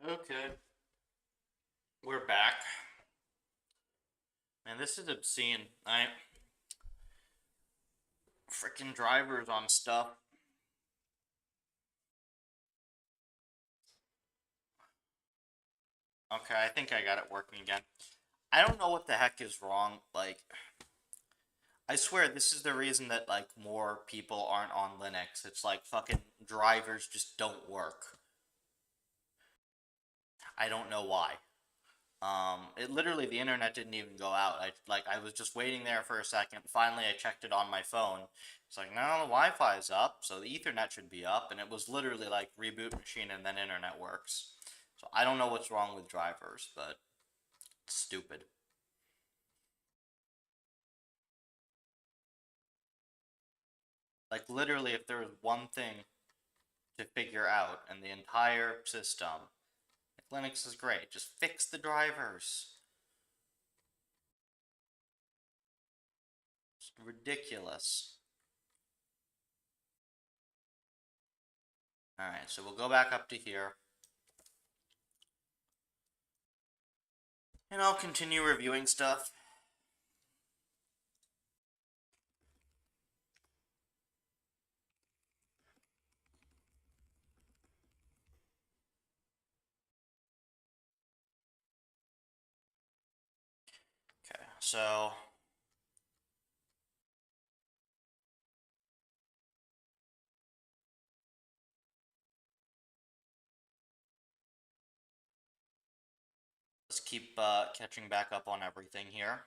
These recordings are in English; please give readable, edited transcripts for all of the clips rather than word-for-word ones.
Okay, we're back. Man, this is obscene. I freaking drivers on stuff. Okay, I think I got it working again. I don't know what the heck is wrong. Like, I swear this is the reason that like more people aren't on Linux. It's like fucking drivers just don't work. I don't know why. It literally the internet didn't even go out. I was just waiting there for a second. Finally, I checked it on my phone. It's like, no, the Wi-Fi is up, so the Ethernet should be up, and it was literally like reboot machine and then internet works. So I don't know what's wrong with drivers, but it's stupid. Like literally, if there was one thing to figure out in the entire system, like, Linux is great. Just fix the drivers. It's ridiculous. All right, so we'll go back up to here. And I'll continue reviewing stuff. Okay, so let's keep catching back up on everything here.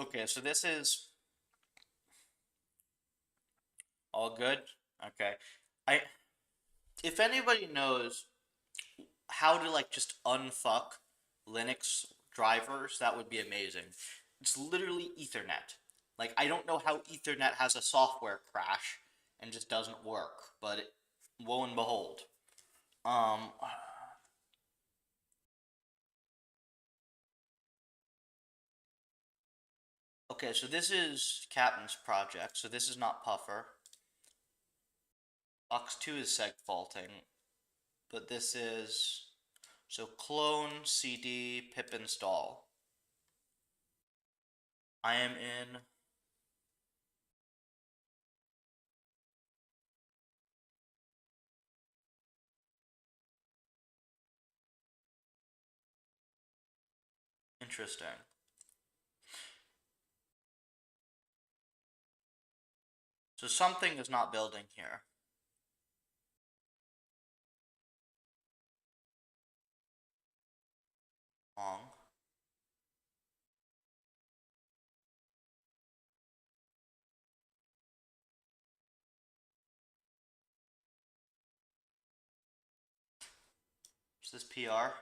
Okay, so this is all good. Okay. I if anybody knows how to like just unfuck Linux drivers, that would be amazing. It's literally Ethernet. Like I don't know how Ethernet has a software crash and just doesn't work, but lo and behold. Um okay, so this is Captain's project, so this is not Puffer. Box 2 is seg faulting, but this is so clone cd pip install. I am in interesting. So something is not building here. Long. Is this PR?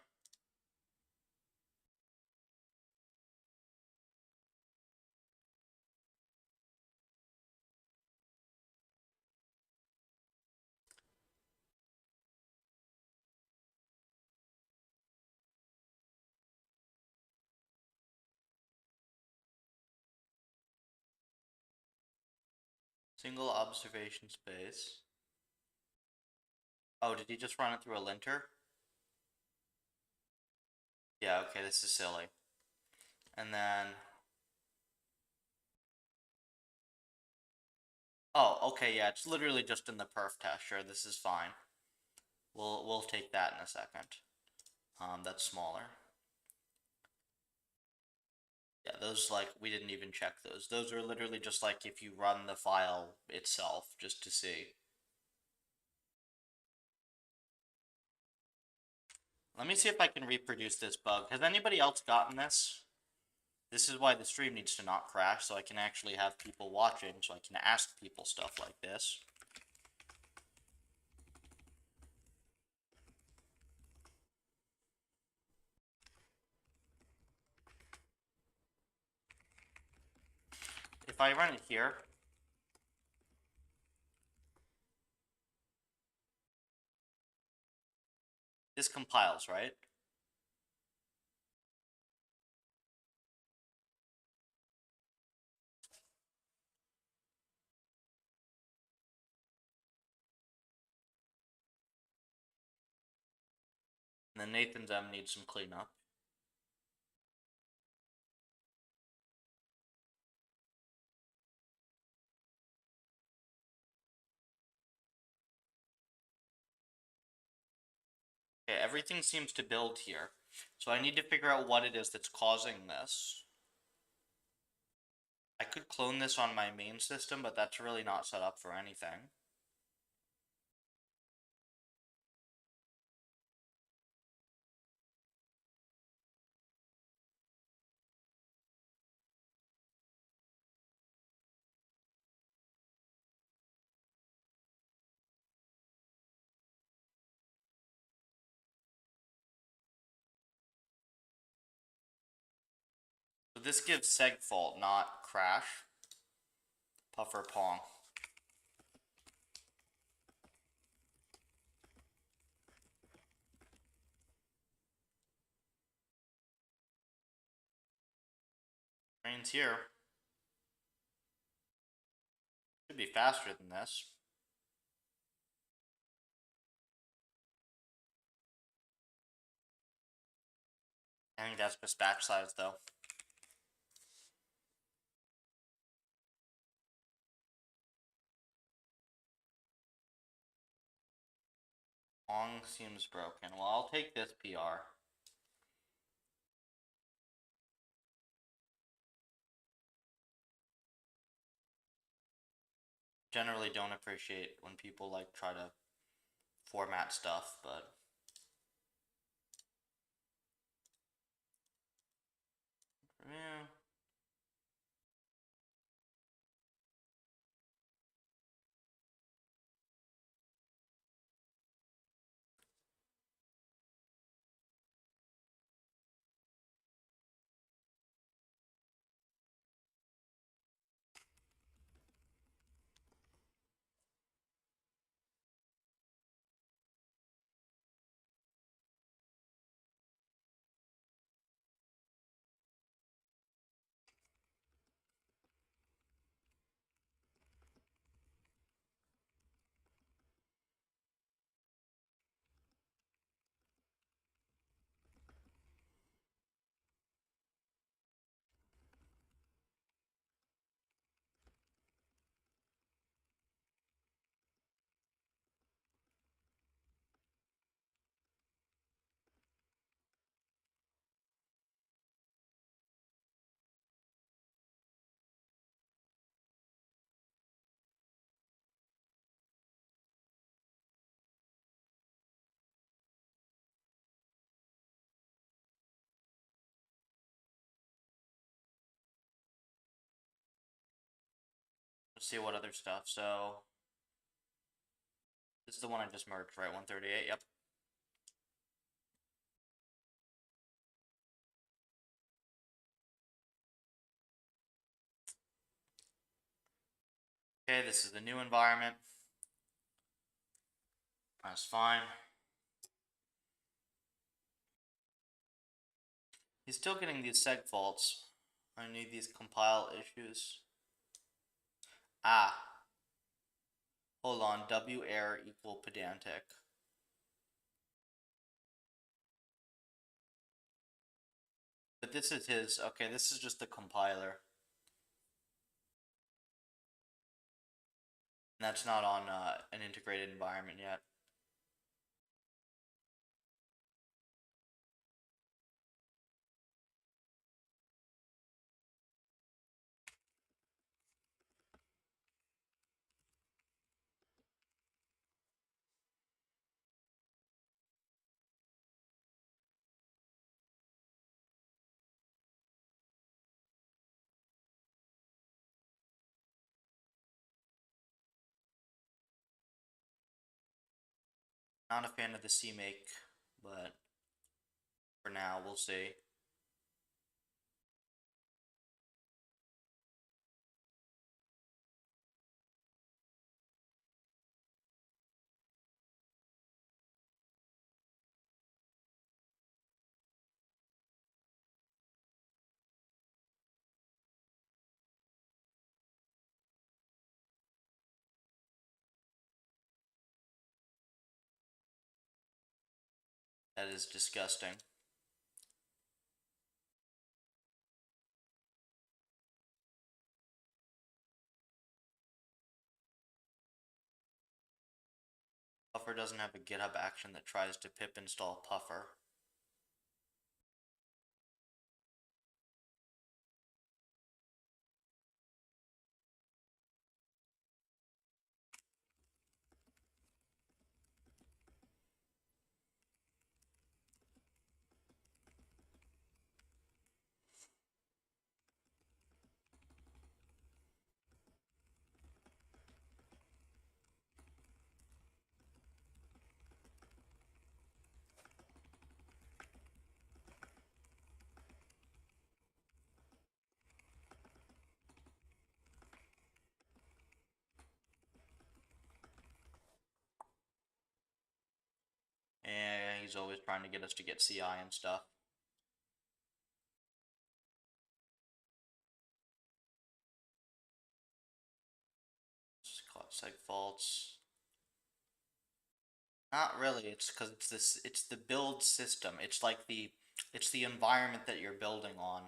Single observation space. Oh, did he just run it through a linter? Yeah, okay, this is silly. And then oh, okay, yeah, it's literally just in the perf test. Sure, this is fine. We'll take that in a second. That's smaller. Yeah, those like we didn't even check those. Those are literally just like if you run the file itself just to see. Let me see if I can reproduce this bug. Has anybody else gotten this? This is why the stream needs to not crash, so I can actually have people watching, so I can ask people stuff like this. If I run it here, This compiles, right? And then Nathan's M needs some cleanup. Okay, everything seems to build here. So I need to figure out what it is that's causing this. I could clone this on my main system, but that's really not set up for anything. So this gives seg fault, not crash. Puffer Pong. Train's here. Should be faster than this. I think that's just batch size though. Pong seems broken. Well, I'll take this PR. Generally don't appreciate when people like try to format stuff, but yeah. Let's see what other stuff. So this is the one I just merged, right? 138. Yep. Okay, this is the new environment. That's fine. He's still getting these seg faults. I need these compile issues. Ah. Hold on. W error equal pedantic. But this is his. Okay, this is just the compiler. And that's not on an integrated environment yet. Not a fan of the CMake, but for now, we'll see. That is disgusting. Puffer doesn't have a GitHub action that tries to pip install Puffer. And he's always trying to get us to get CI and stuff. Seg faults. Not really. It's because it's this. It's the build system. It's like it's the environment that you're building on.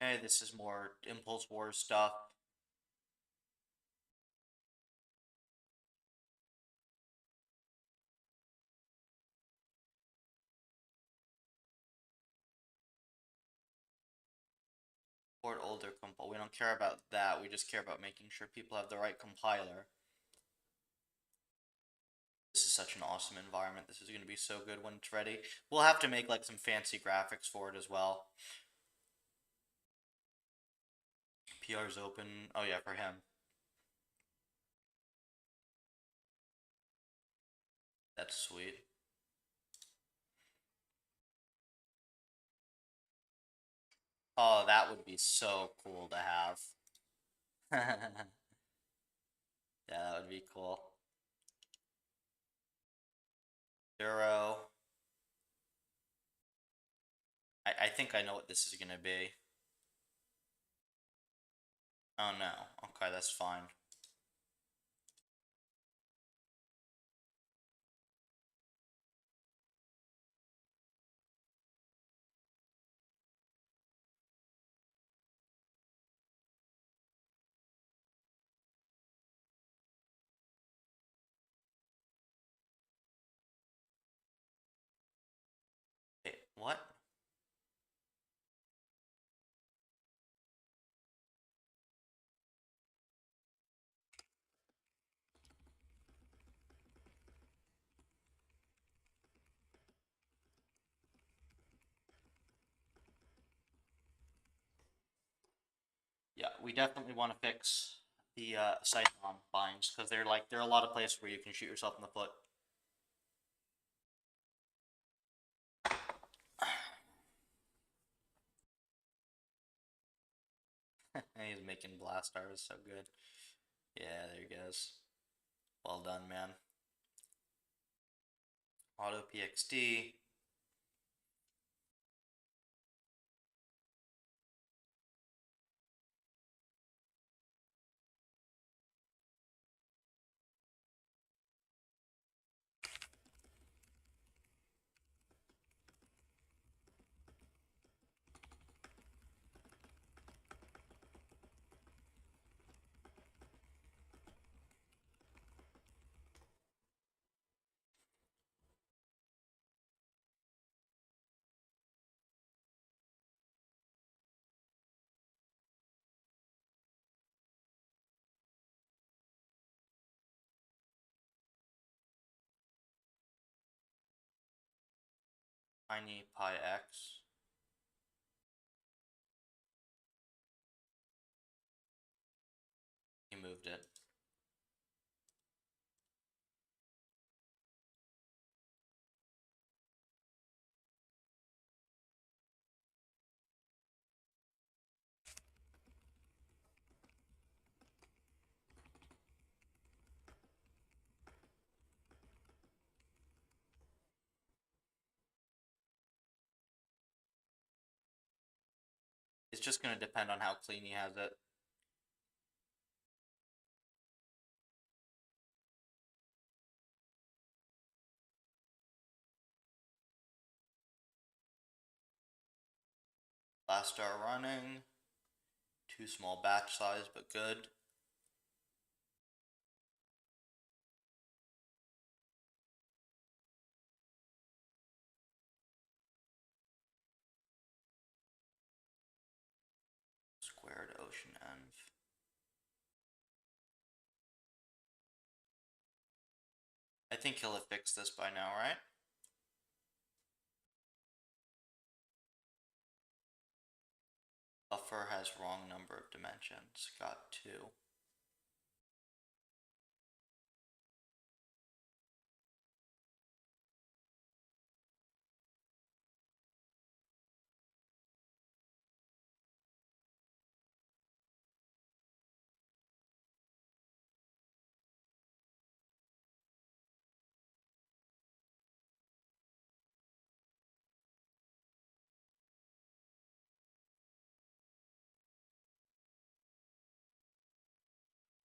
Hey, this is more Impulse Wars stuff. Support older compile. We don't care about that. We just care about making sure people have the right compiler. This is such an awesome environment. This is going to be so good when it's ready. We'll have to make like some fancy graphics for it as well. PR's open. Oh yeah, for him. That's sweet. Oh, that would be so cool to have. Yeah, that would be cool. Duro. I think I know what this is gonna be. Oh no. Okay, that's fine. Wait, what? Yeah, we definitely want to fix the Cyclone binds because they're a lot of places where you can shoot yourself in the foot. He's making blast arrows so good. Yeah, there he goes. Well done, man. Auto PXD. Tiny pi x. He moved it. It's just going to depend on how clean he has it. Last star running. Too small batch size, but good. Squared ocean env. I think he'll have fixed this by now, right? Buffer has wrong number of dimensions. Got 2.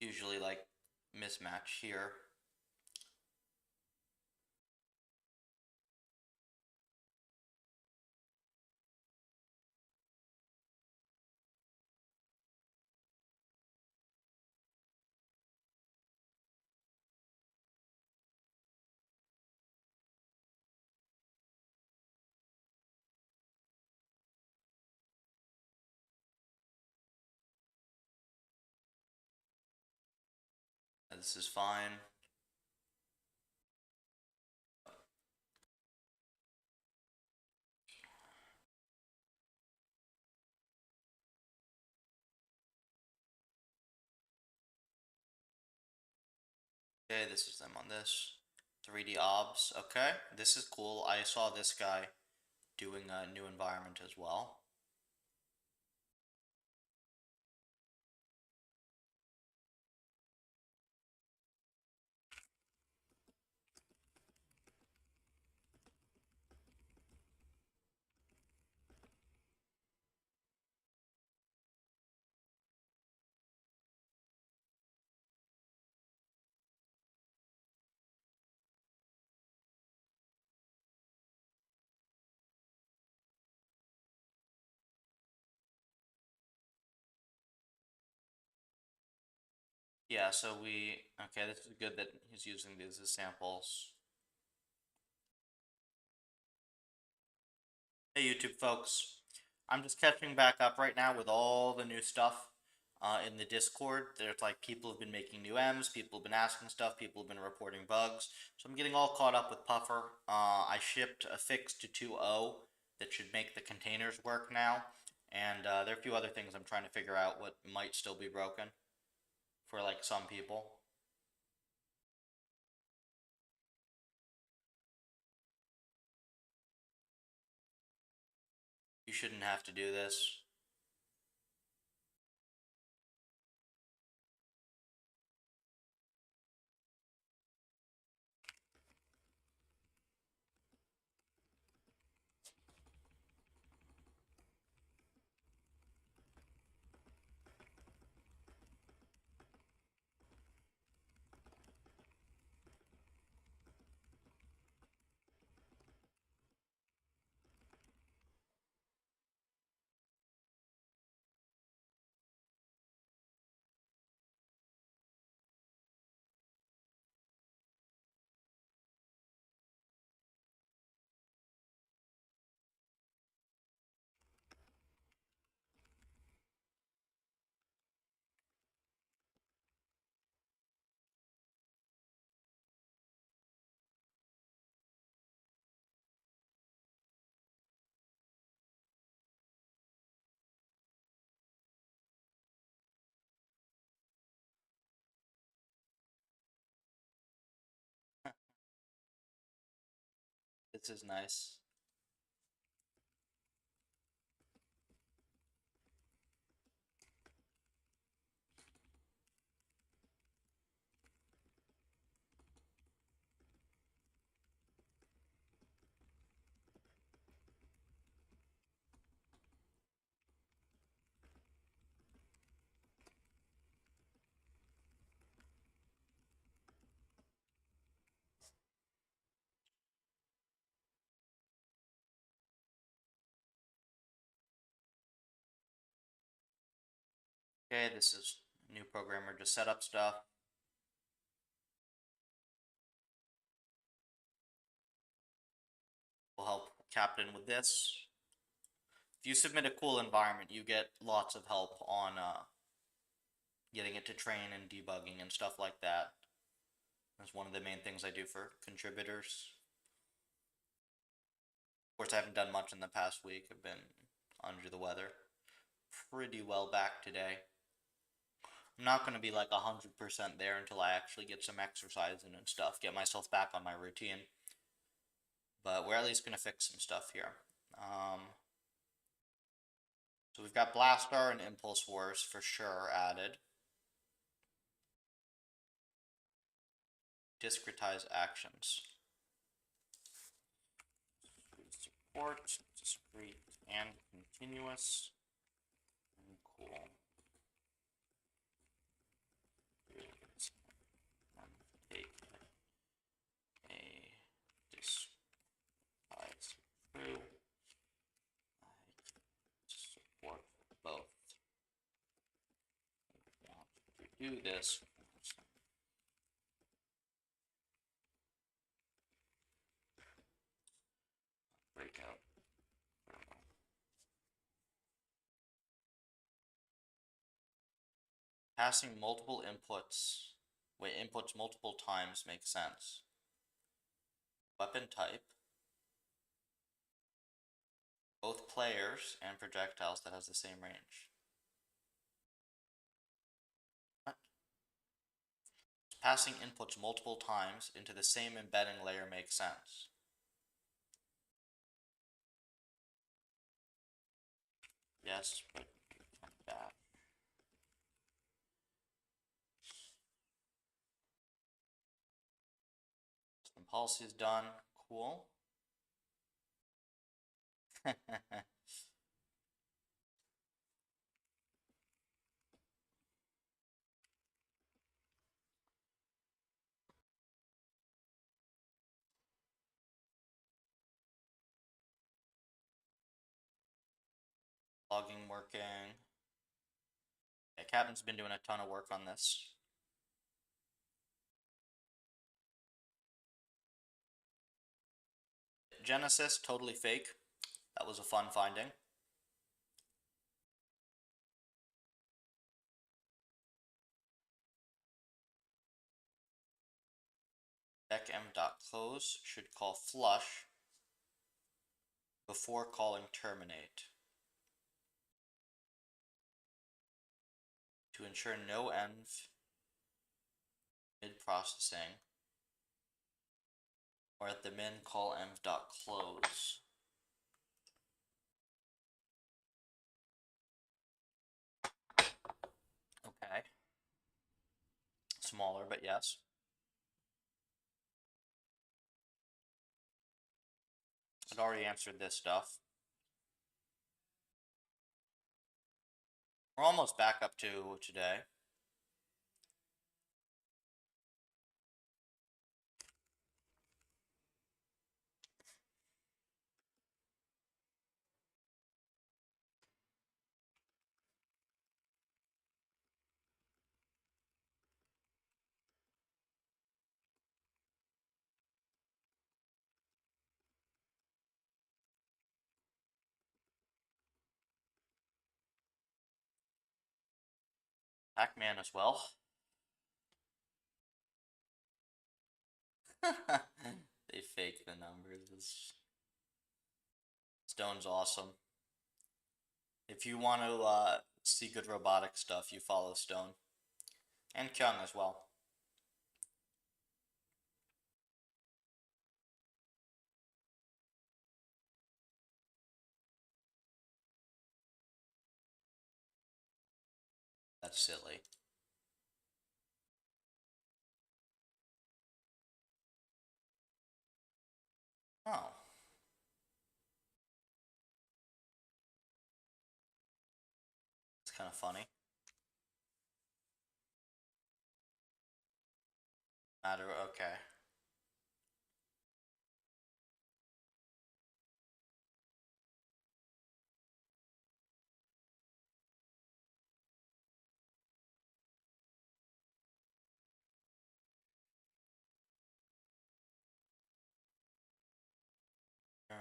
Usually like mismatch here. This is fine. Okay, this is them on this. 3D obs. Okay, this is cool. I saw this guy doing a new environment as well. Yeah, so okay, this is good that he's using these as samples. Hey YouTube folks, I'm just catching back up right now with all the new stuff in the Discord. There's like people have been making new M's, people have been asking stuff, people have been reporting bugs. So I'm getting all caught up with Puffer. I shipped a fix to 2.0 that should make the containers work now. And there are a few other things I'm trying to figure out what might still be broken for like some people. You shouldn't have to do this. This is nice. Okay, this is new programmer to set up stuff. We'll help Captain with this. If you submit a cool environment, you get lots of help on getting it to train and debugging and stuff like that. That's one of the main things I do for contributors. Of course, I haven't done much in the past week. I've been under the weather. Pretty well back today. I'm not going to be like 100% there until I actually get some exercise in and stuff, get myself back on my routine. But we're at least going to fix some stuff here. So we've got Blastar and Impulse Wars for sure added. Discretize actions. Support, discrete, and continuous. And cool. And take a disguise through. I support both. I want to do this. Breakout. Passing multiple inputs, inputs multiple times makes sense. Weapon type. Both players and projectiles that has the same range. What? Passing inputs multiple times into the same embedding layer makes sense. Yes, but bad. Some policy is done. Cool. Logging working. Yeah, Captain's been doing a ton of work on this. Genesis, totally fake. That was a fun finding. Deckm.close should call flush before calling terminate to ensure no env mid-processing or at the min call env.close. Okay. Smaller, but yes. I'd already answered this stuff. We're almost back up to today. Pac-Man as well. They fake the numbers. Stone's awesome. If you want to see good robotic stuff, you follow Stone. And Kyung as well. That's silly. Oh, it's kind of funny. Matter. Okay. Uh,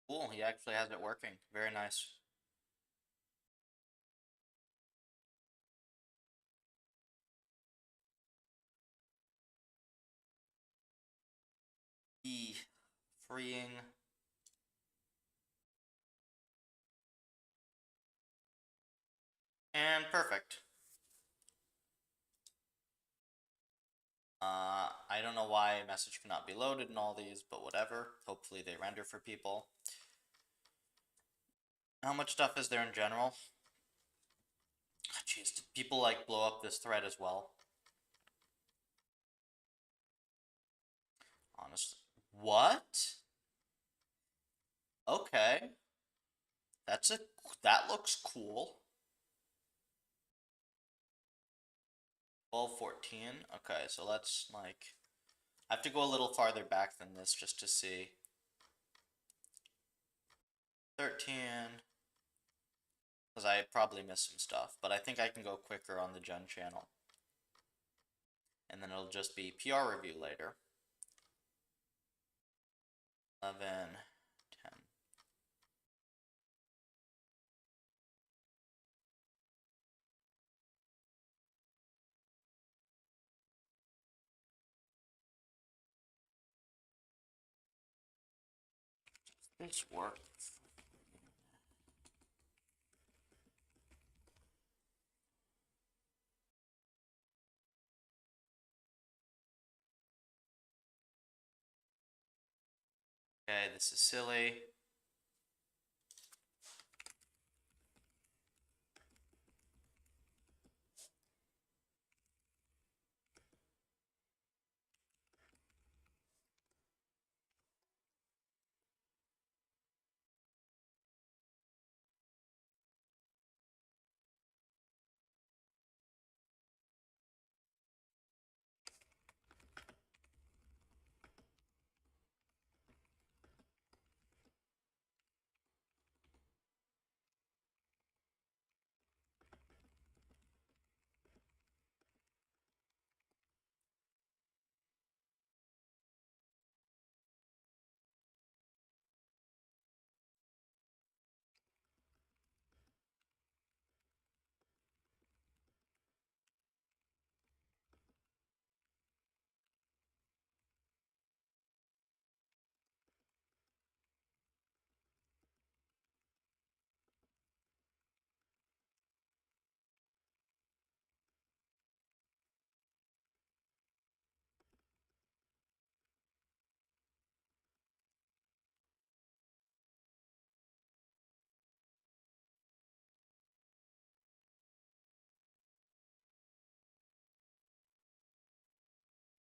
cool. He actually has it working. Very nice. E. Freeing. And perfect. I don't know why a message cannot be loaded in all these, but whatever. Hopefully they render for people. How much stuff is there in general? Jeez, did people like blow up this thread as well? Honestly. What? Okay. That's a that looks cool. 12, 14. Okay, so let's like I have to go a little farther back than this just to see. 13, because I probably missed some stuff, but I think I can go quicker on the Gen channel. And then it'll just be PR review later. 11, 10. This work. Okay, this is silly.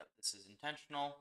Yep, this is intentional.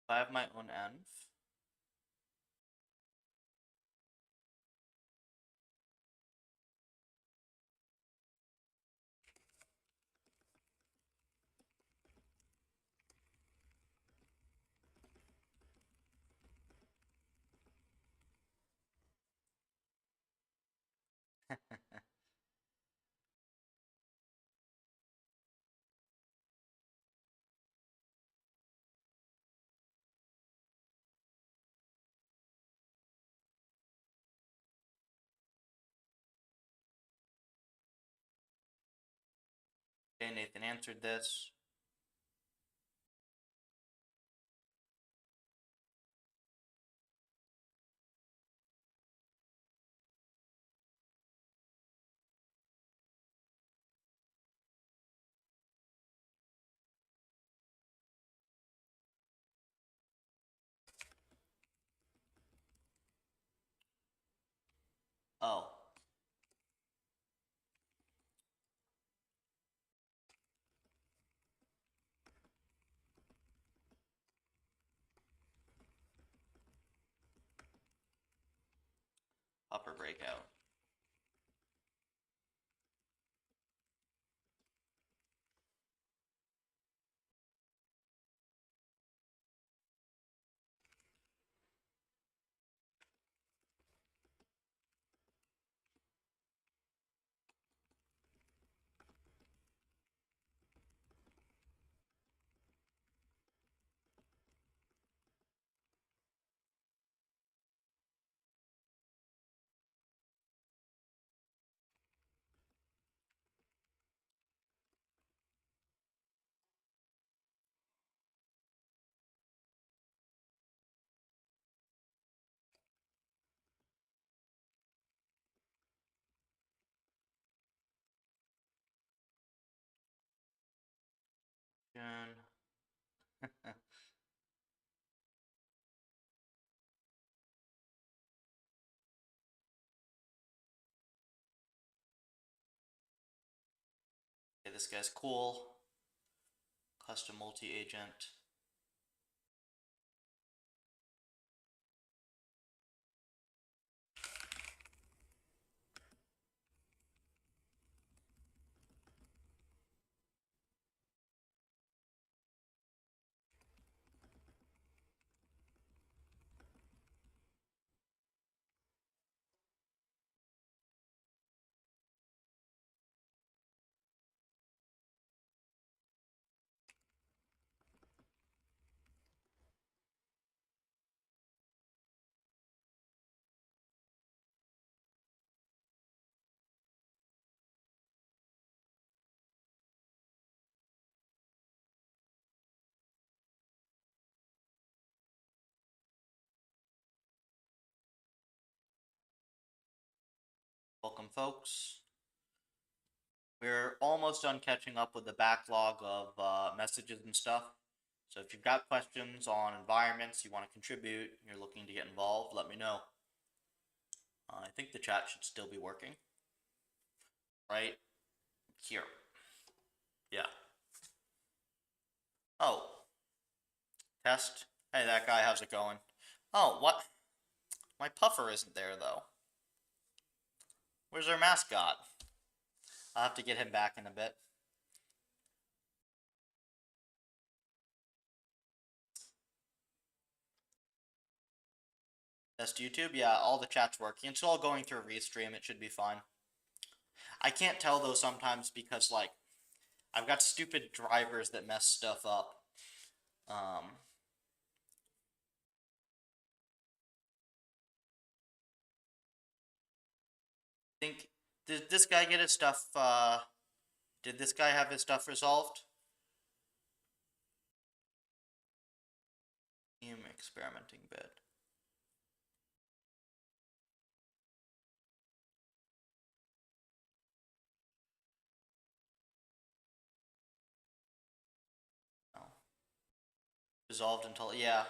If I have my own env. Okay, Nathan answered this. Oh. Upper breakout. Again. Okay, this guy's cool. Custom multi-agent. Welcome, folks. We're almost done catching up with the backlog of messages and stuff. So if you've got questions on environments, you want to contribute, you're looking to get involved, let me know. I think the chat should still be working. Right here. Yeah. Oh. Test. Hey, that guy, how's it going? Oh, what? My puffer isn't there, though. Where's our mascot? I'll have to get him back in a bit. Test YouTube? Yeah, all the chat's working. It's all going through Restream. It should be fine. I can't tell, though, sometimes because, like, I've got stupid drivers that mess stuff up. Think, did this guy get his stuff, did this guy have his stuff resolved? Team experimenting bit. No. Resolved until, yeah.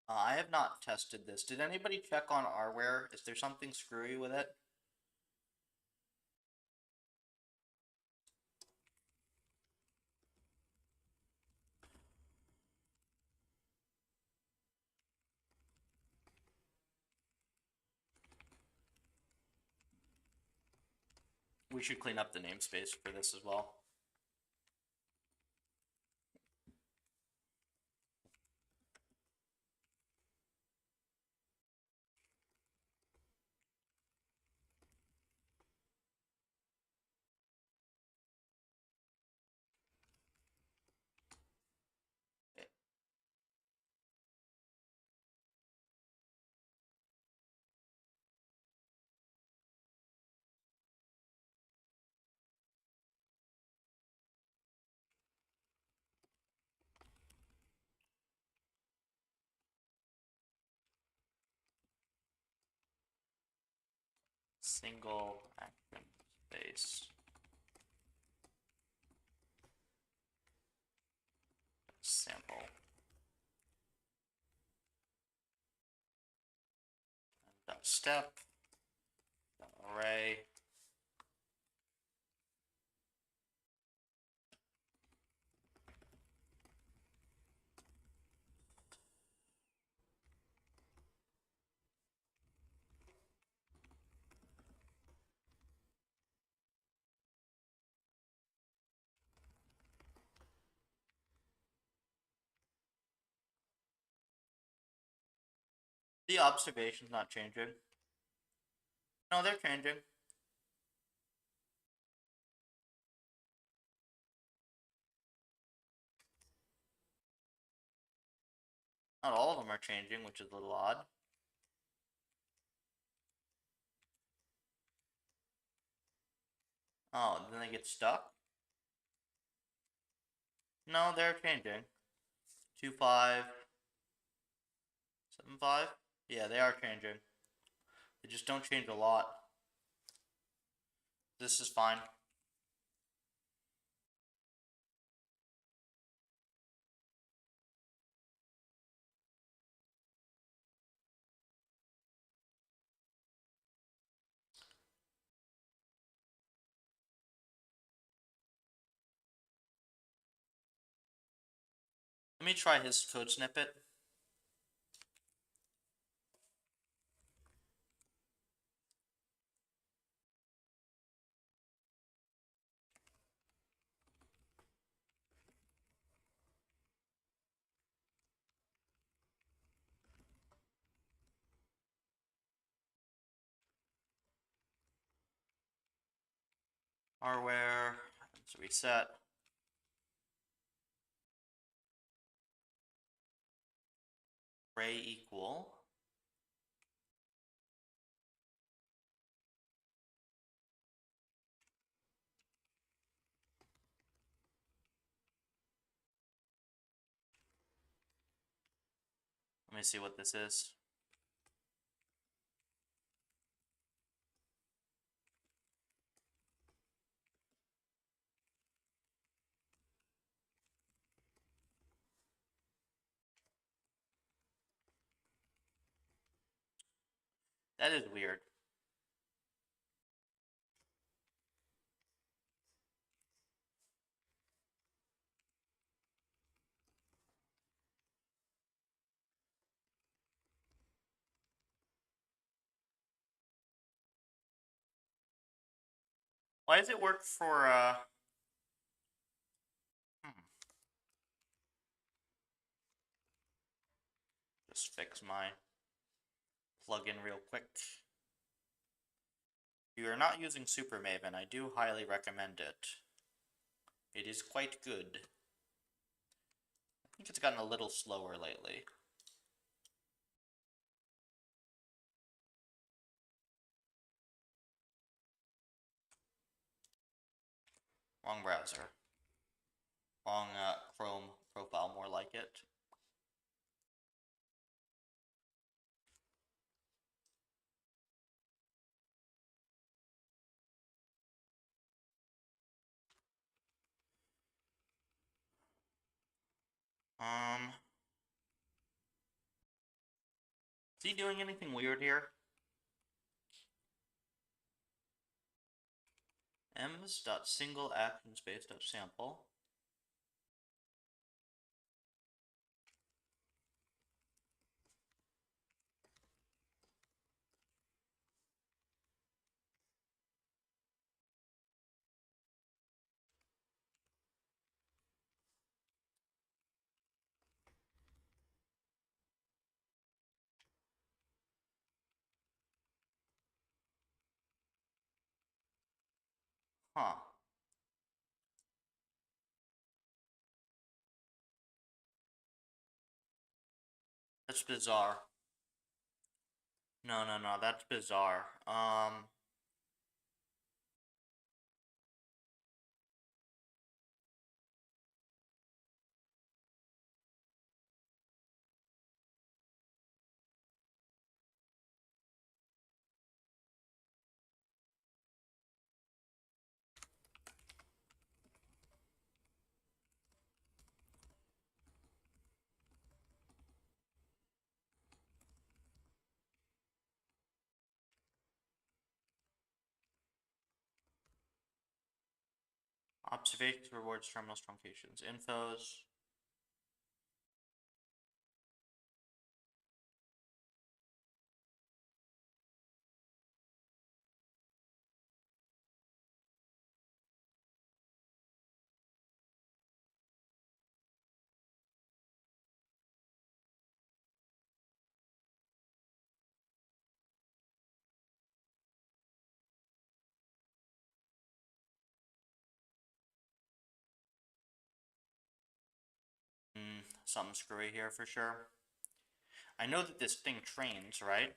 I have not tested this. Did anybody check on Rware? Is there something screwy with it? We should clean up the namespace for this as well. Single action space. Sample. Dot step. Dot array. The observation's not changing. No, they're changing. Not all of them are changing, which is a little odd. Oh, then they get stuck? No, they're changing. 2.5. 7.5? Yeah, they are changing. They just don't change a lot. This is fine. Let me try his code snippet. Hardware. Let's reset. Array equal. Let me see what this is. That is weird. Why does it work for, Just fix my plugin real quick. If you are not using Super Maven, I do highly recommend it. It is quite good. I think it's gotten a little slower lately. Wrong browser. Wrong Chrome profile, more like it. Um, Is he doing anything weird here? ems.single action space.sample. Huh. That's bizarre. No, no, no, that's bizarre. Observations, rewards, terminal truncations, infos. Something screwy here for sure. I know that this thing trains, right?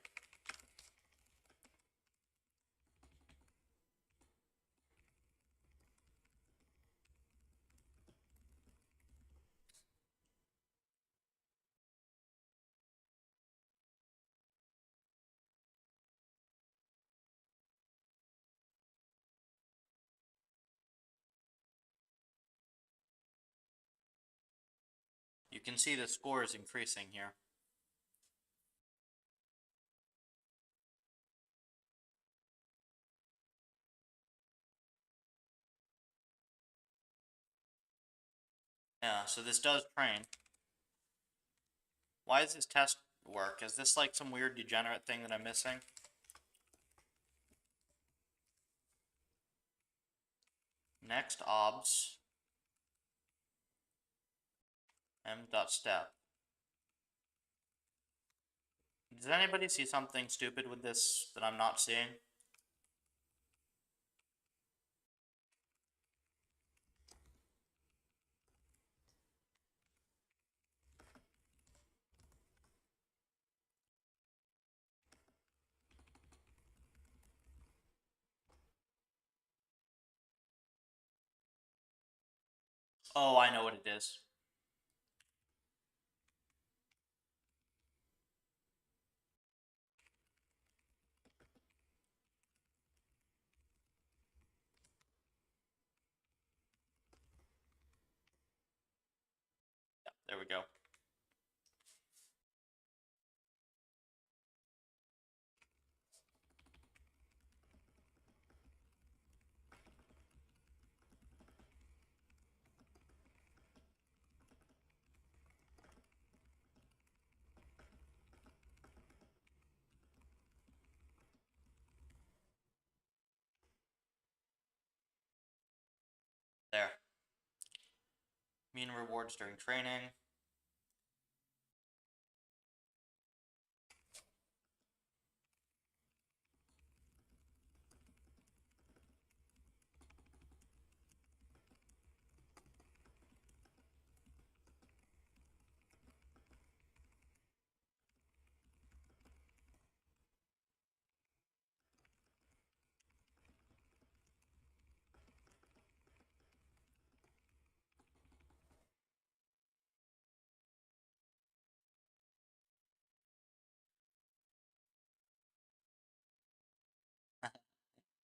You can see the score is increasing here. Yeah, so this does train. Why does this test work? Is this like some weird degenerate thing that I'm missing? Next obs m.step. Does anybody see something stupid with this that I'm not seeing? Oh, I know what it is. Yeah, there we go. There. Mean rewards during training.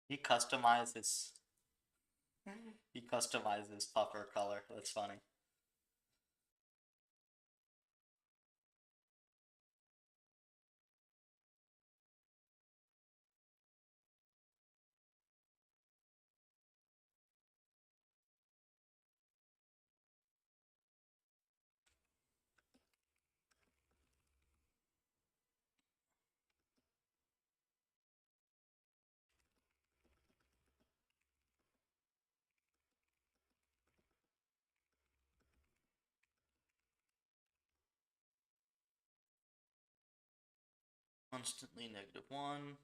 He customizes he customizes puffer color. That's funny. Constantly -1.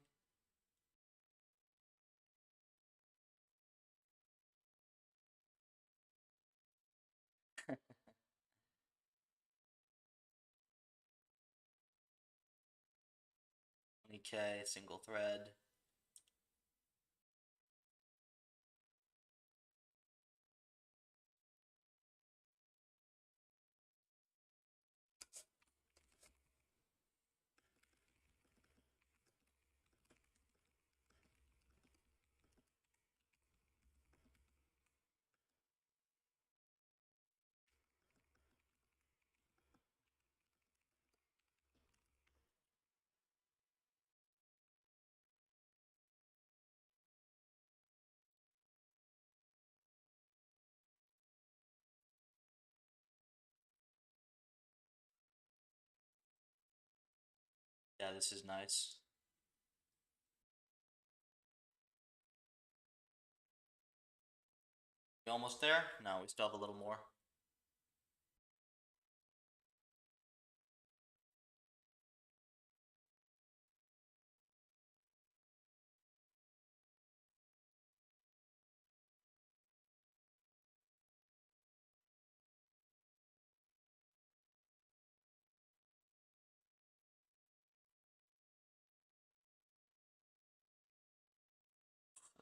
$20K, single thread. Yeah, this is nice. We almost there? No, we still have a little more.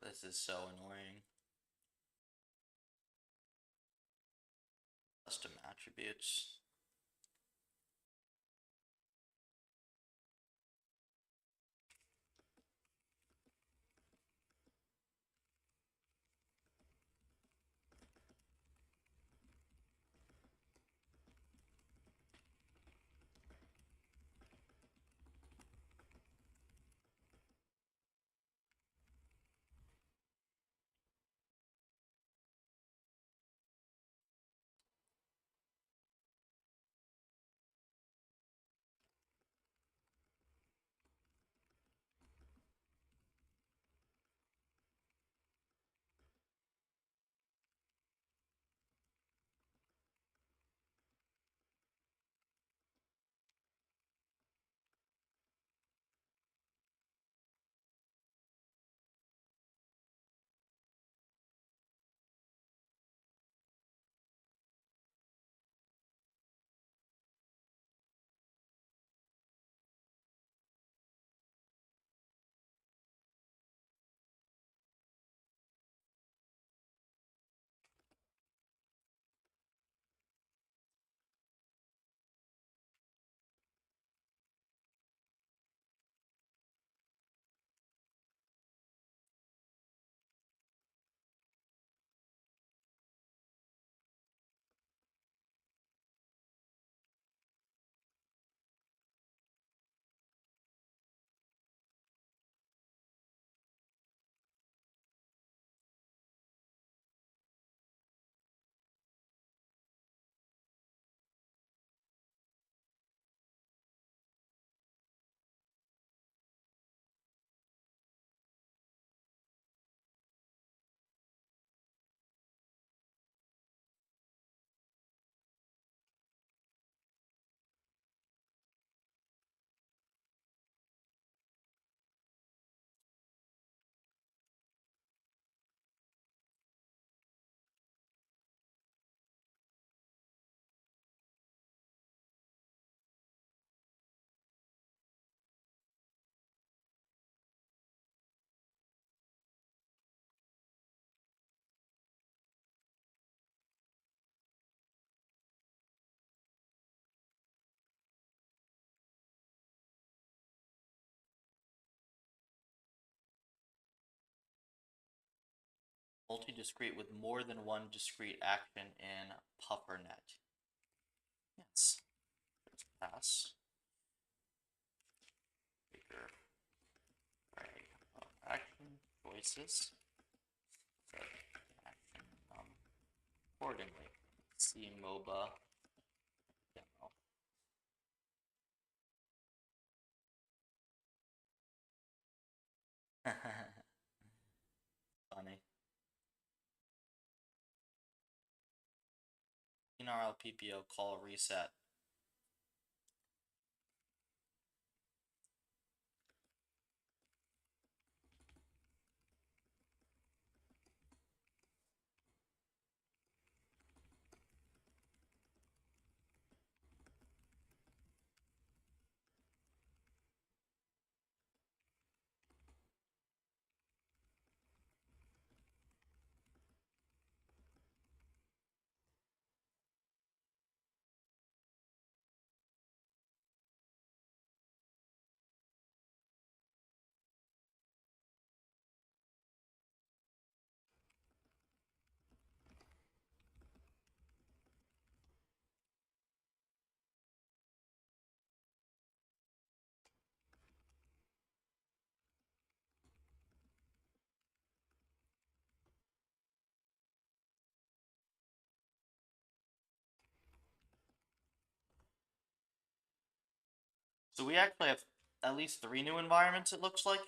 This is so annoying. Custom attributes. Multi-discrete with more than one discrete action in PufferNet. Yes. Let's pass. Bigger array of action choices. Set action accordingly. See MOBA demo. Funny. RL PPO call reset. So we actually have at least 3 new environments, it looks like.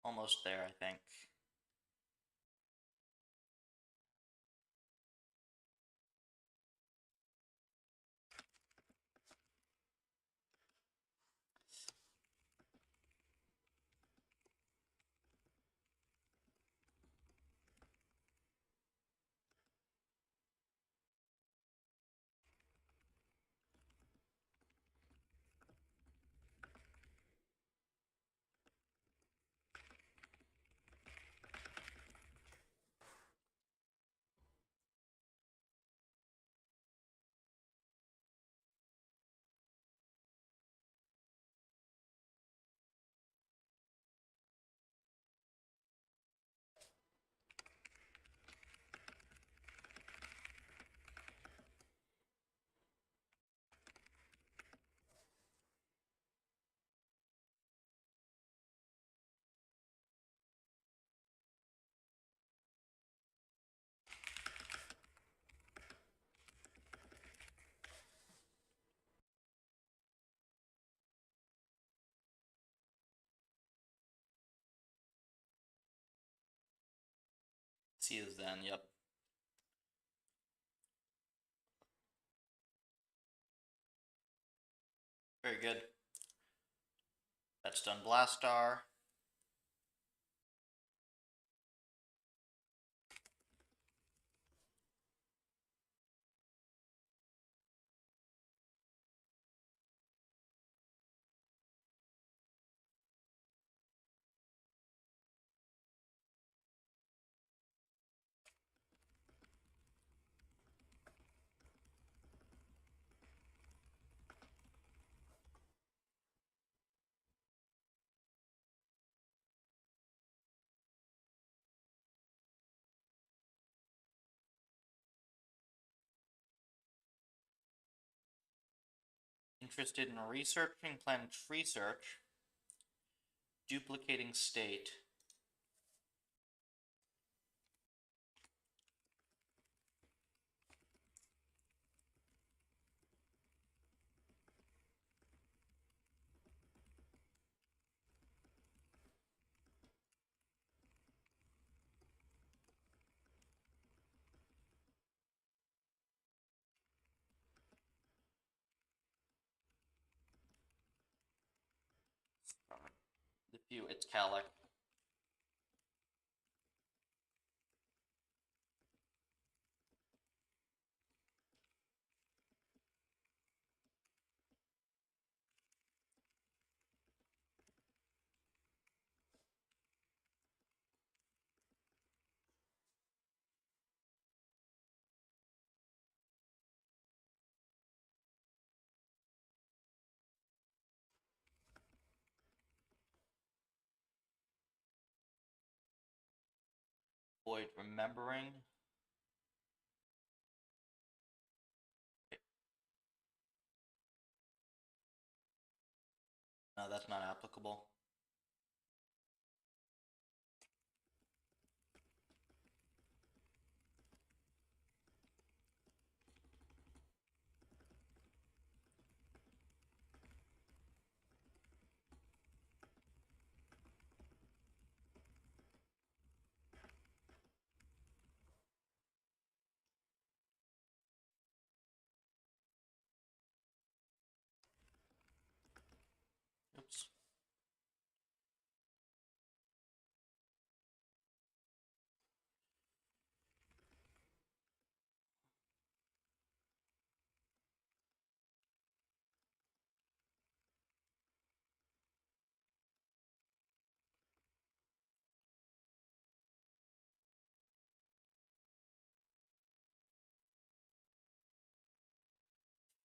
Almost there, I think. C is then, yep. Very good. That's done Blastar. Interested in researching planet research. Duplicating state. The view, it's Calic. Avoid remembering. No, that's not applicable. Oops.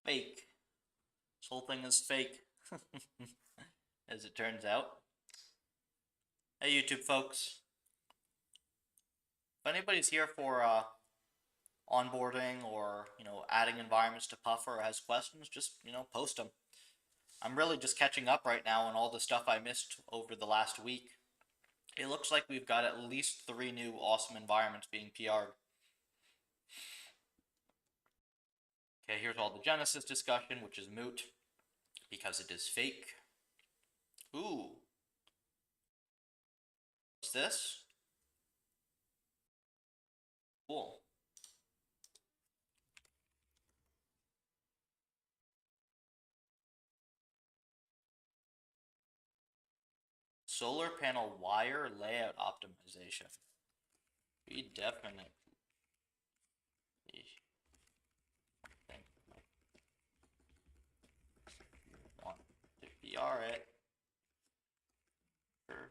Fake. This whole thing is fake. As it turns out. Hey YouTube folks. If anybody's here for onboarding or, adding environments to Puffer or has questions, just, post them. I'm really just catching up right now on all the stuff I missed over the last week. It looks like we've got at least 3 new awesome environments being PR'd. Okay, here's all the Genesis discussion, which is moot because it is fake. Ooh. What's this? Cool. Solar panel wire layout optimization. We definitely want to PR it. Sure.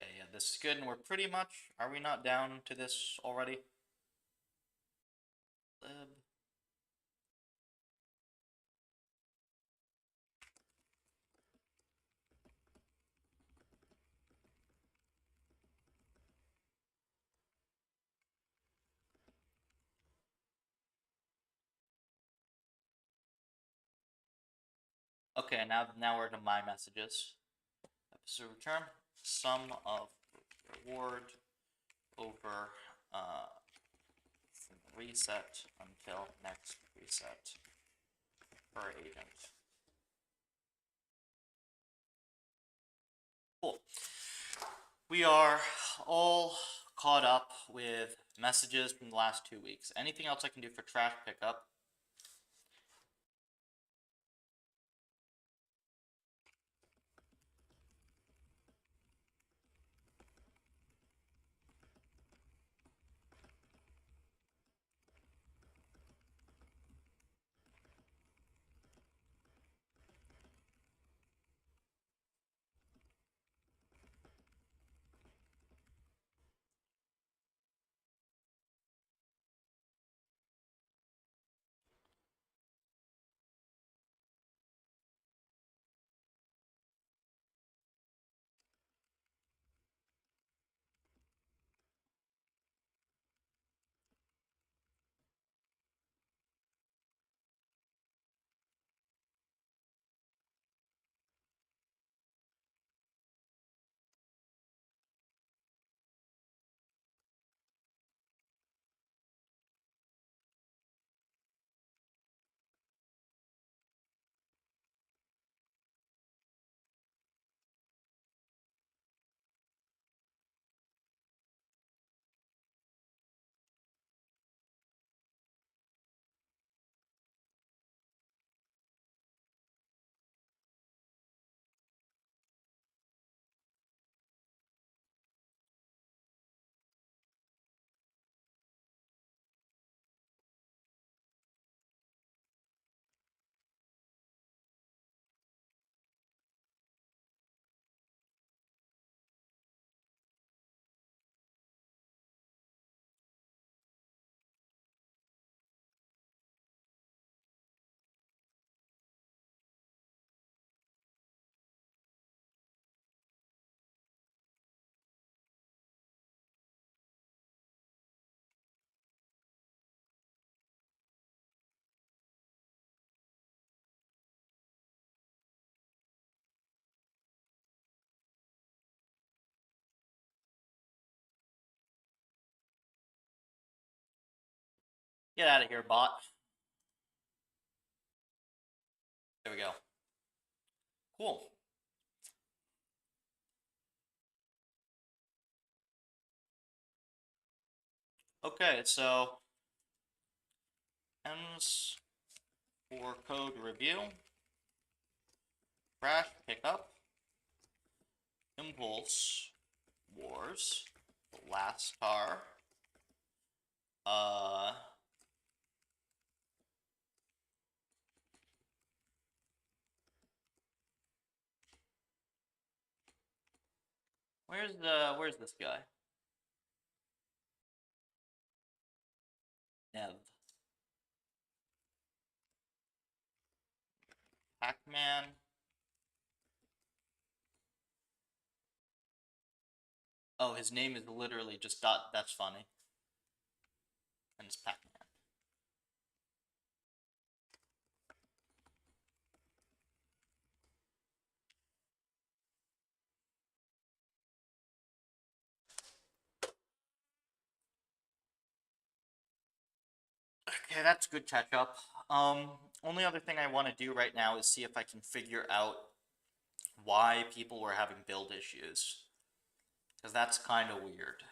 Okay, yeah, this is good, and we're pretty much, are we not down to this already? Lib. Okay, now we're to my messages. Episode return, sum of reward over reset until next reset per agent. Cool. We are all caught up with messages from the last 2 weeks. Anything else I can do for trash pickup? Get out of here, bot. There we go. Cool. Okay, so ends for code review. Crash Pickup, Impulse Wars, The Last Star, uh, where's this guy? Nev. Pac-Man. Oh, his name is literally just dot. That's funny. And it's Pac-Man. Okay, that's good catch up. Only other thing I want to do right now is see if I can figure out why people were having build issues. Because that's kind of weird.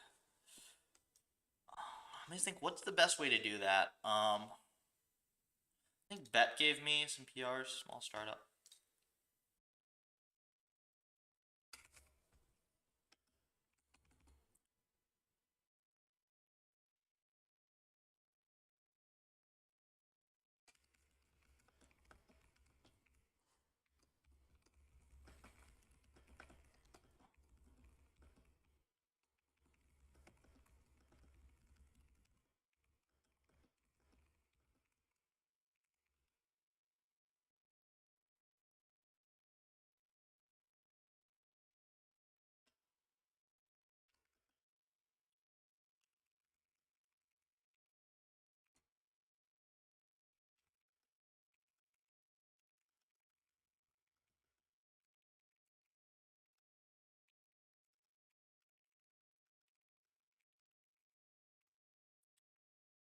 Let me think, what's the best way to do that? I think Bet gave me some PRs, small startup.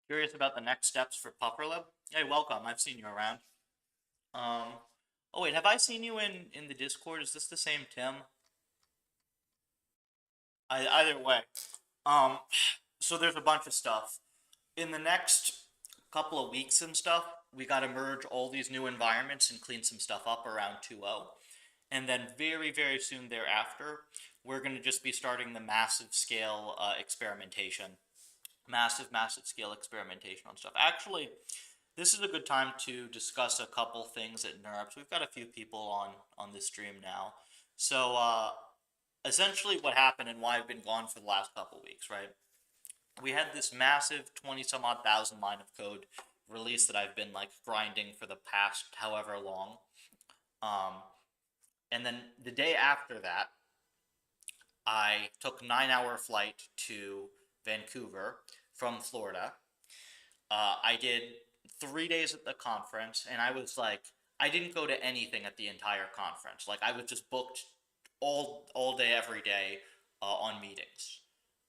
Curious about the next steps for PufferLib? Hey, welcome. I've seen you around. Um, oh wait, have I seen you in the Discord? Is this the same Tim? Either way. Um, so there's a bunch of stuff. In the next couple of weeks and stuff, we got to merge all these new environments and clean some stuff up around 2.0. And then very, very soon thereafter, we're going to just be starting the massive scale experimentation. Massive scale experimentation on stuff. Actually, this is a good time to discuss a couple things at NERPS. We've got a few people on this stream now. So, essentially what happened and why I've been gone for the last couple weeks, right? We had this massive 20 some odd thousand line of code release that I've been like grinding for the past however long. Um, and then the day after that, I took 9 hour flight to Vancouver from Florida. I did 3 days at the conference, and I was like, I didn't go to anything at the entire conference. Like I was just booked all day every day on meetings.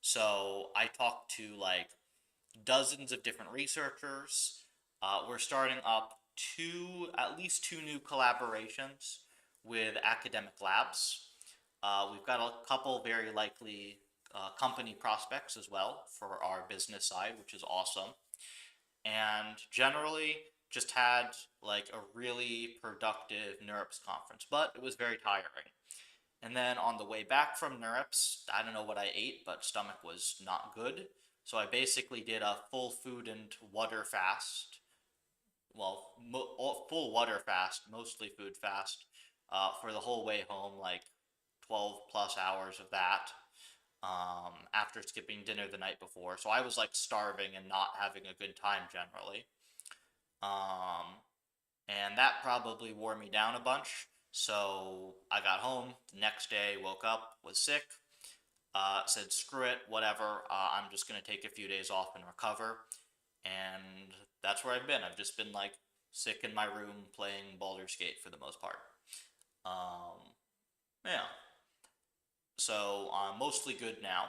So I talked to like dozens of different researchers. We're starting up at least two new collaborations with academic labs. We've got a couple very likely company prospects as well for our business side, which is awesome. And generally, just had like a really productive NeurIPS conference, but it was very tiring. And then on the way back from NeurIPS, I don't know what I ate, but stomach was not good. So I basically did a full food and water fast. Well, full water fast, mostly food fast, for the whole way home, like 12 plus hours of that. After skipping dinner the night before. So I was like starving and not having a good time generally. Um, and that probably wore me down a bunch. So I got home the next day, woke up, was sick, said screw it, whatever. I'm just gonna take a few days off and recover, and that's where I've been. I've just been like sick in my room playing Baldur's Gate for the most part. Um, yeah. So I'm mostly good now.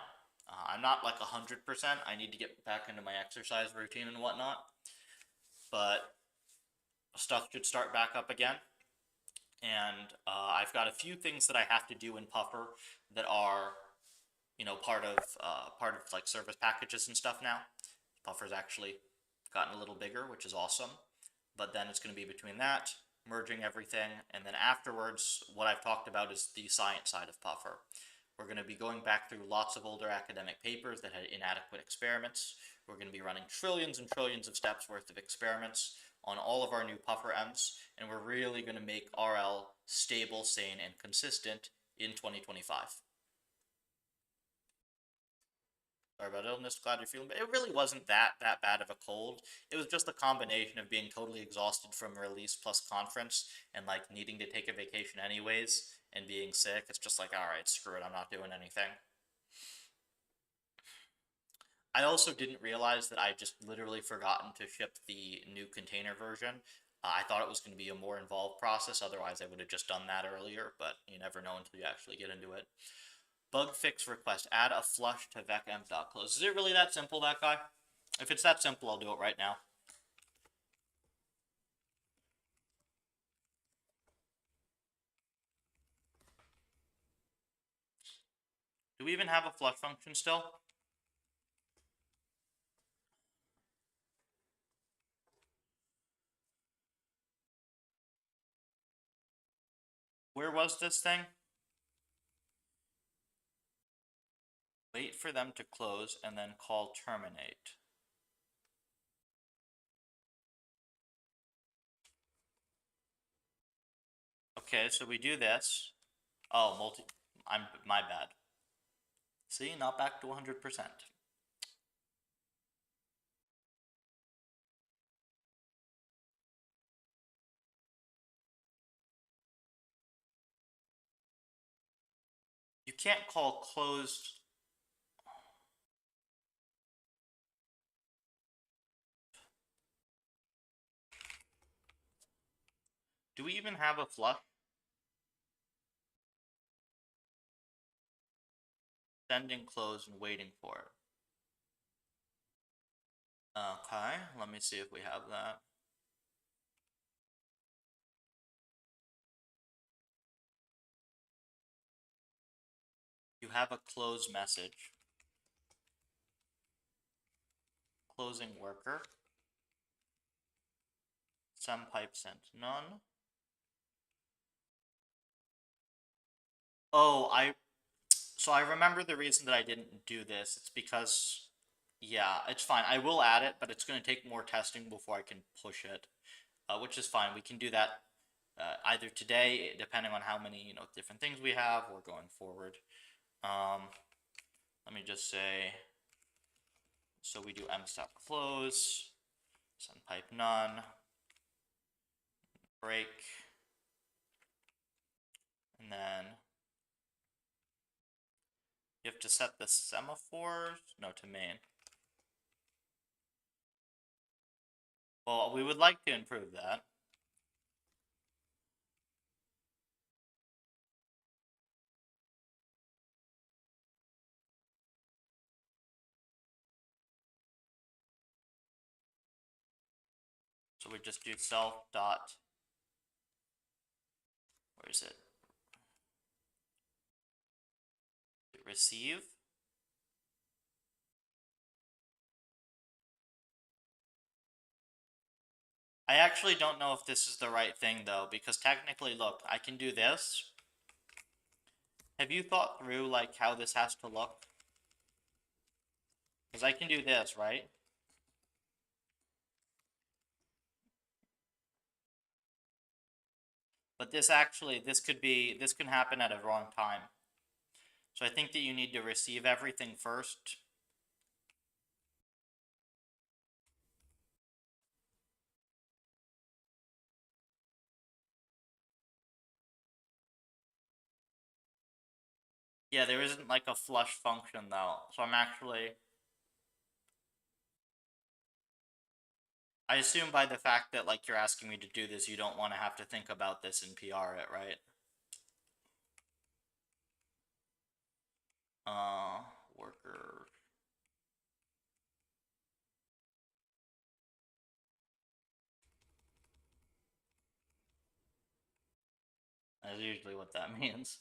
I'm not like 100%. I need to get back into my exercise routine and whatnot, but stuff should start back up again. And I've got a few things that I have to do in Puffer that are, part of like service packages and stuff now. Puffer's actually gotten a little bigger, which is awesome. But then it's going to be between that, merging everything, and then afterwards, what I've talked about is the science side of Puffer. We're going to be going back through lots of older academic papers that had inadequate experiments. We're going to be running trillions and trillions of steps worth of experiments on all of our new Puffer M's, and we're really going to make RL stable, sane, and consistent in 2025. Sorry about illness, glad you're feeling better. It really wasn't that bad of a cold. It was just a combination of being totally exhausted from release plus conference and like needing to take a vacation anyways and being sick. It's just like, all right, screw it, I'm not doing anything. I also didn't realize that I just literally forgotten to ship the new container version. I thought it was going to be a more involved process, otherwise I would have just done that earlier, but you never know until you actually get into it. Bug fix request. Add a flush to vecm.close. Is it really that simple, that guy? If it's that simple, I'll do it right now. Do we even have a flush function still? Where was this thing? Wait for them to close and then call terminate. Okay, so we do this. Oh, my bad. See, not back to 100%. You can't call closed. Do we even have a flush? Sending close and waiting for it. Okay, let me see if we have that. You have a close message. Closing worker. Some pipe sent. None. Oh, so I remember the reason that I didn't do this. It's because, yeah, it's fine. I will add it, but it's going to take more testing before I can push it, which is fine. We can do that either today, depending on how many, different things we have, or going forward. Let me just say, so we do mstop close, send pipe none, break, and then you have to set the semaphores, no, to main. Well, we would like to improve that. So we just do self dot, where is it? Receive. I actually don't know if this is the right thing though, because technically, look, I can do this. Have you thought through like how this has to look? Because I can do this, right? But this can happen at a wrong time. So I think that you need to receive everything first. Yeah, there isn't like a flush function though. So I assume by the fact that like you're asking me to do this, you don't want to have to think about this and PR it, right? Uh, worker. That's usually what that means.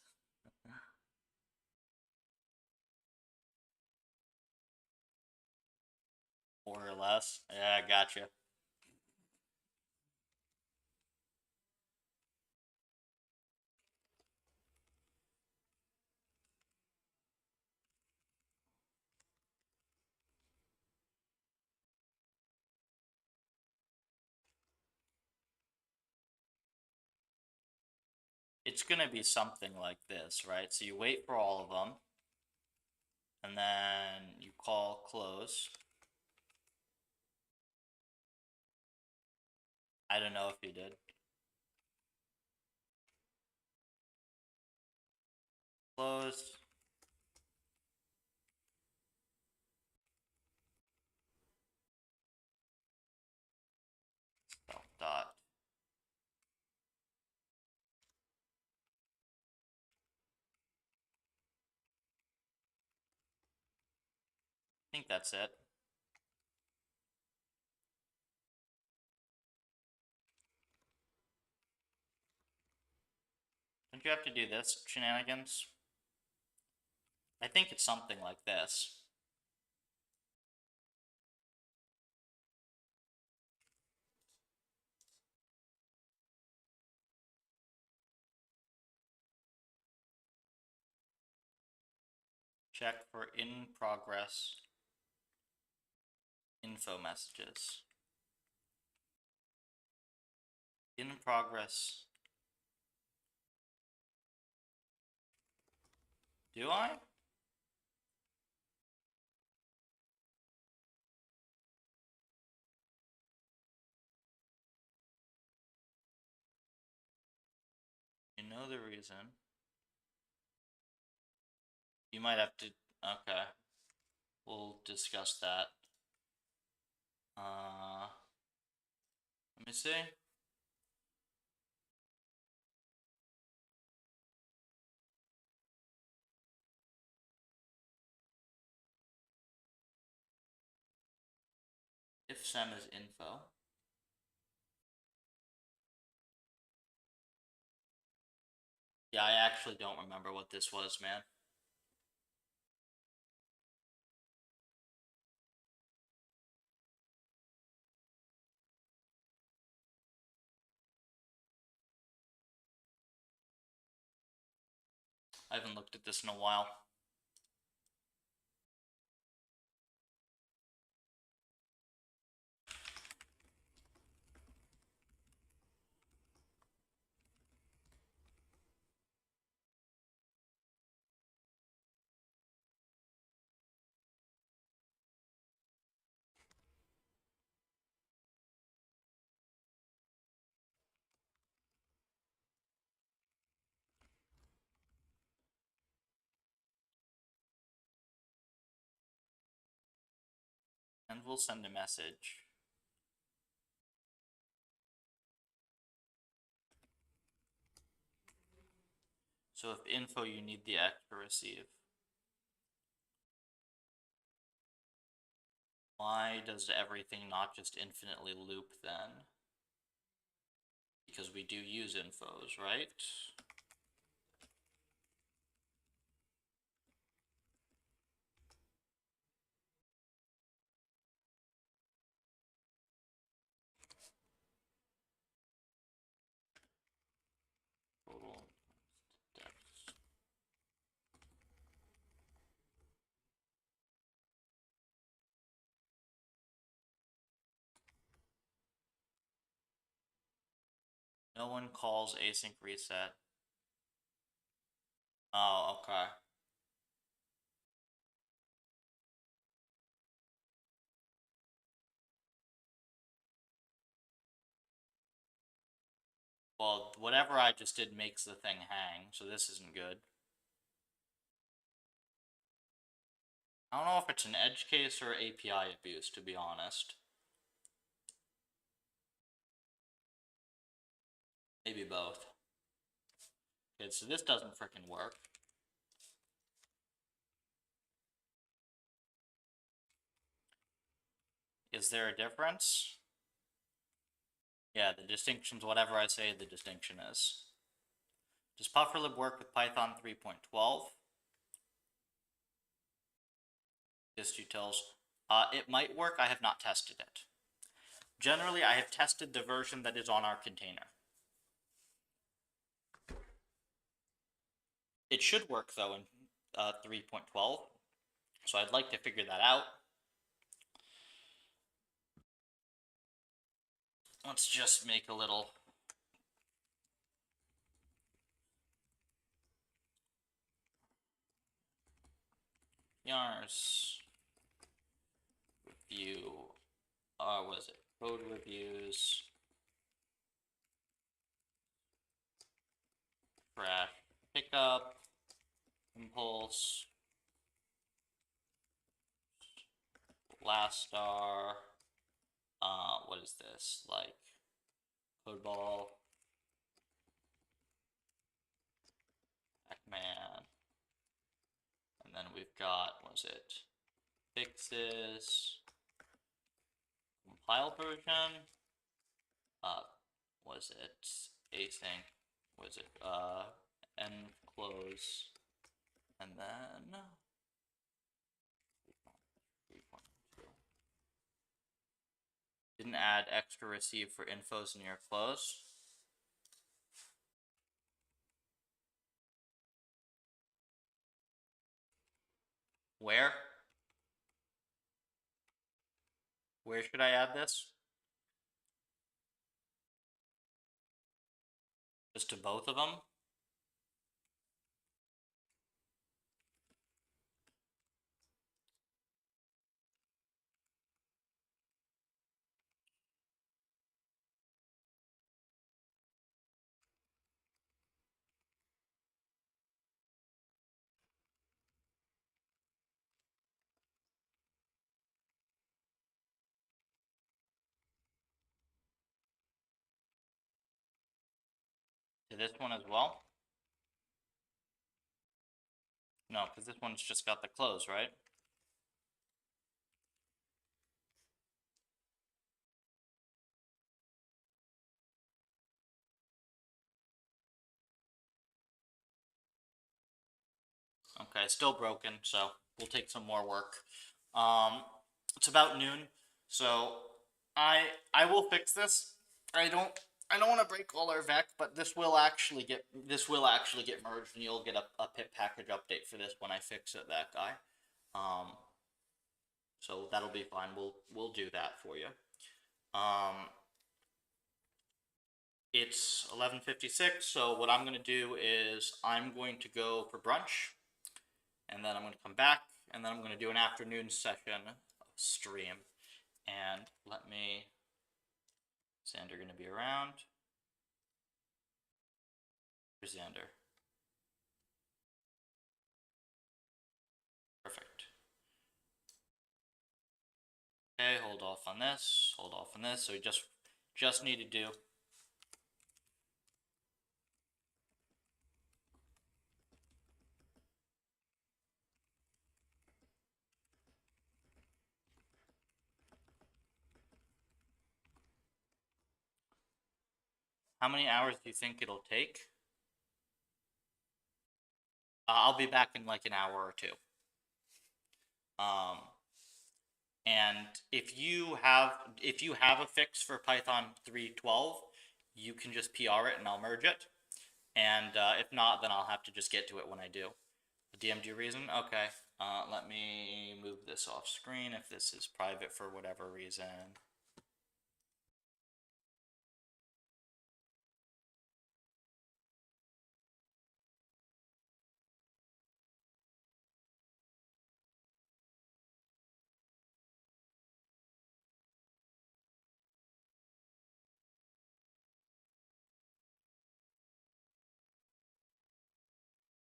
More or less. Yeah, gotcha. it's gonna be something like this, right? So you wait for all of them, and then you call close. I don't know if you did. Close. Dot. I think that's it. Don't you have to do this shenanigans? I think it's something like this. Check for in progress info messages. In progress. Do I? You know the reason. You might have to. Okay. We'll discuss that. Let me see. If sem is info. Yeah, I actually don't remember what this was, man. I haven't looked at this in a while. And we'll send a message. So if info, you need the X to receive. Why does everything not just infinitely loop then? Because we do use infos, right? Total depth. No one calls async reset. Oh, okay. Well, whatever I just did makes the thing hang, so this isn't good. I don't know if it's an edge case or API abuse, to be honest. Maybe both. Okay, so this doesn't frickin' work. Is there a difference? Yeah, the distinction's whatever I say the distinction is. Does PufferLib work with Python 3.12? Distutils. It might work, I have not tested it. Generally, I have tested the version that is on our container. It should work, though, in 3.12, so I'd like to figure that out. Let's just make a little Yars review, was it code reviews, crash pickup, impulse, last star, what is this, like, codeball, Pac-Man, and then we've got, was it, fixes, compile version, was it async, was it, end close, and then 3.2. Didn't add extra receive for infos near close. Where? Where should I add this? Just to both of them? To this one as well? No, because this one's just got the close, right? Okay, still broken, so we'll take some more work. It's about noon, so I will fix this. I don't I don't want to break all our VEC, but this will actually get merged, and you'll get a pip package update for this when I fix it. That guy. Um, so that'll be fine. We'll do that for you. Um, it's 11:56, so what I'm gonna do is I'm going to go for brunch, and then I'm gonna come back, and then I'm gonna do an afternoon session stream. And let me. Xander gonna be around. Where's Xander? Perfect. Okay, hold off on this. Hold off on this. So we just need to do. How many hours do you think it'll take? I'll be back in like an hour or two. And if you have a fix for Python 3.12, you can just PR it and I'll merge it. And if not, then I'll have to just get to it when I do. The DMG reason? Okay. Let me move this off screen if this is private for whatever reason.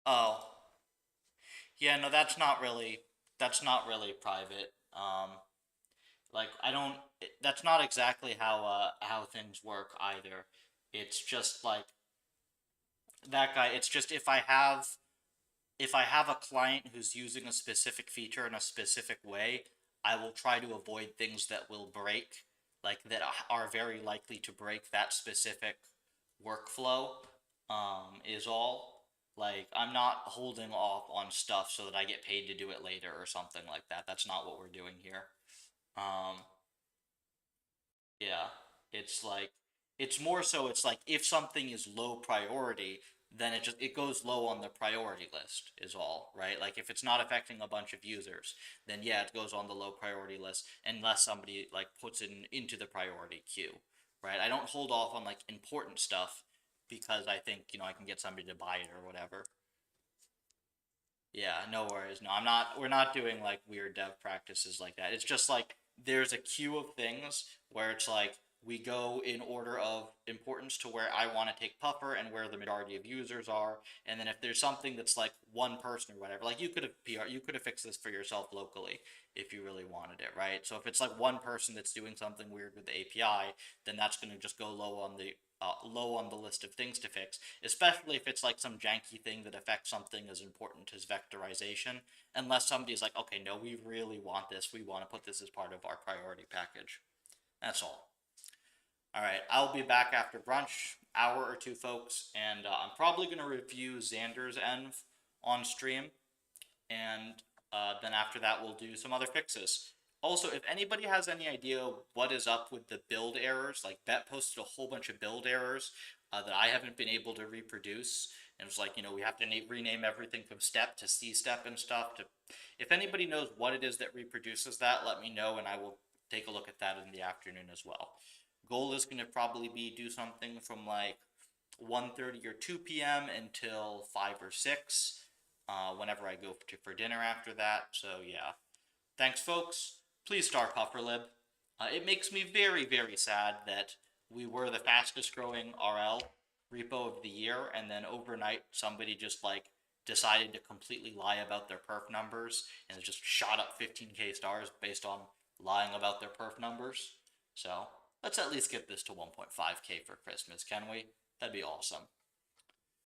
Oh, yeah, no, that's not really private. Like I don't. That's not exactly how things work either. It's just like that guy. It's just if I have a client who's using a specific feature in a specific way, I will try to avoid things that will break, like that are very likely to break that specific workflow. Is all. Like I'm not holding off on stuff so that I get paid to do it later or something like that. That's not what we're doing here. Um, yeah, it's like it's more so it's like if something is low priority, then it goes low on the priority list is all, right? Like if it's not affecting a bunch of users, then yeah, it goes on the low priority list unless somebody like puts it into the priority queue, right? I don't hold off on like important stuff because I think, I can get somebody to buy it or whatever. Yeah, no worries. No, I'm not. We're not doing like weird dev practices like that. It's just like there's a queue of things where it's like we go in order of importance to where I want to take Puffer and where the majority of users are, and then if there's something that's like one person or whatever, like you could have fixed this for yourself locally if you really wanted it, right? So if it's like one person that's doing something weird with the API, then that's going to just go low on the list of things to fix, especially if it's like some janky thing that affects something as important as vectorization, unless somebody's like, okay, no, we really want this. We want to put this as part of our priority package. That's all. All right, I'll be back after brunch, hour or two, folks, and I'm probably going to review Xander's env on stream, and then after that, we'll do some other fixes. Also, if anybody has any idea what is up with the build errors, like Bet posted a whole bunch of build errors that I haven't been able to reproduce, and it's like we have to rename everything from step to C step and stuff. To if anybody knows what it is that reproduces that, let me know, and I will take a look at that in the afternoon as well. Goal is going to probably be do something from like 1:30 or 2 p.m. until 5 or 6 whenever I go for dinner after that. So, yeah. Thanks, folks. Please start PufferLib. It makes me very, very sad that we were the fastest growing RL repo of the year, and then overnight somebody just like decided to completely lie about their perf numbers and it just shot up 15k stars based on lying about their perf numbers. So let's at least get this to 1.5k for Christmas, can we? That'd be awesome.